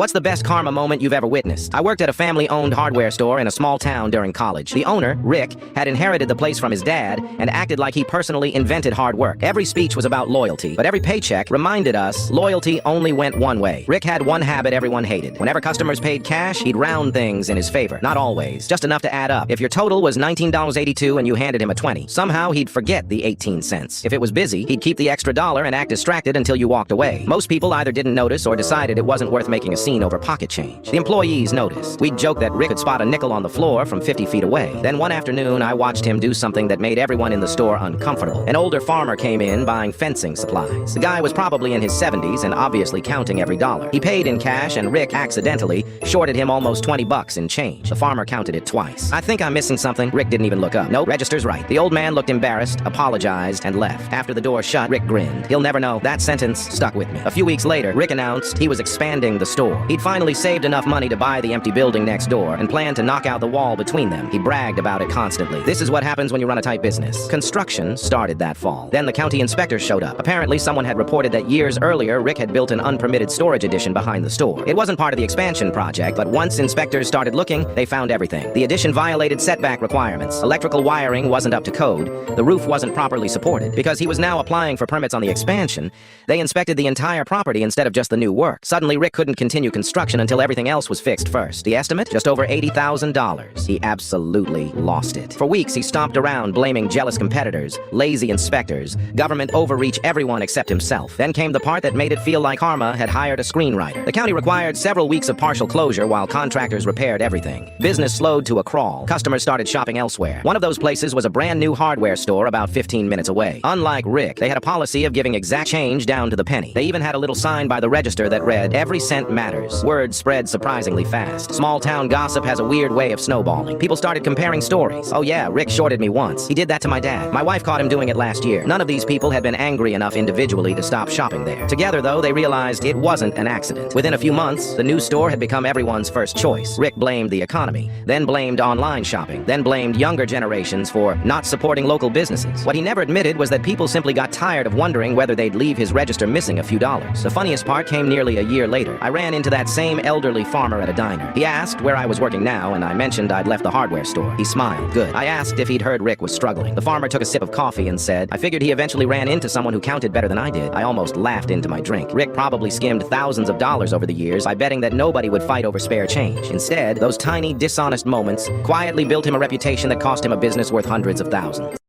What's the best karma moment you've ever witnessed? I worked at a family-owned hardware store in a small town during college. The owner, Rick, had inherited the place from his dad and acted like he personally invented hard work. Every speech was about loyalty, but every paycheck reminded us loyalty only went one way. Rick had one habit everyone hated. Whenever customers paid cash, he'd round things in his favor. Not always, just enough to add up. If your total was $19.82 and you handed him a 20, somehow he'd forget the 18 cents. If it was busy, he'd keep the extra dollar and act distracted until you walked away. Most people either didn't notice or decided it wasn't worth making a scene over pocket change. The employees noticed. We'd joke that Rick could spot a nickel on the floor from 50 feet away. Then one afternoon, I watched him do something that made everyone in the store uncomfortable. An older farmer came in buying fencing supplies. The guy was probably in his 70s and obviously counting every dollar. He paid in cash and Rick accidentally shorted him almost 20 bucks in change. The farmer counted it twice. I think I'm missing something. Rick didn't even look up. Nope, register's right. The old man looked embarrassed, apologized, and left. After the door shut, Rick grinned. He'll never know. That sentence stuck with me. A few weeks later, Rick announced he was expanding the store. He'd finally saved enough money to buy the empty building next door and planned to knock out the wall between them. He bragged about it constantly. This is what happens when you run a tight business. Construction started that fall. Then the county inspector showed up. Apparently, someone had reported that years earlier, Rick had built an unpermitted storage addition behind the store. It wasn't part of the expansion project, but once inspectors started looking, they found everything. The addition violated setback requirements. Electrical wiring wasn't up to code. The roof wasn't properly supported. Because he was now applying for permits on the expansion, they inspected the entire property instead of just the new work. Suddenly, Rick couldn't continue construction until everything else was fixed first. The estimate? Just over $80,000. He absolutely lost it. For weeks, he stomped around blaming jealous competitors, lazy inspectors, government overreach, everyone except himself. Then came the part that made it feel like karma had hired a screenwriter. The county required several weeks of partial closure while contractors repaired everything. Business slowed to a crawl. Customers started shopping elsewhere. One of those places was a brand new hardware store about 15 minutes away. Unlike Rick, they had a policy of giving exact change down to the penny. They even had a little sign by the register that read, "Every cent matters." Word spread surprisingly fast. Small town gossip has a weird way of snowballing. People started comparing stories. Oh yeah, Rick shorted me once. He did that to my dad. My wife caught him doing it last year. None of these people had been angry enough individually to stop shopping there. Together, though, they realized it wasn't an accident. Within a few months, the new store had become everyone's first choice. Rick blamed the economy, then blamed online shopping, then blamed younger generations for not supporting local businesses. What he never admitted was that people simply got tired of wondering whether they'd leave his register missing a few dollars. The funniest part came nearly a year later. I ran into that same elderly farmer at a diner. He asked where I was working now, and I mentioned I'd left the hardware store. He smiled. Good. I asked if he'd heard Rick was struggling. The farmer took a sip of coffee and said, "I figured he eventually ran into someone who counted better than I did." I almost laughed into my drink. Rick probably skimmed thousands of dollars over the years by betting that nobody would fight over spare change. Instead, those tiny, dishonest moments quietly built him a reputation that cost him a business worth hundreds of thousands.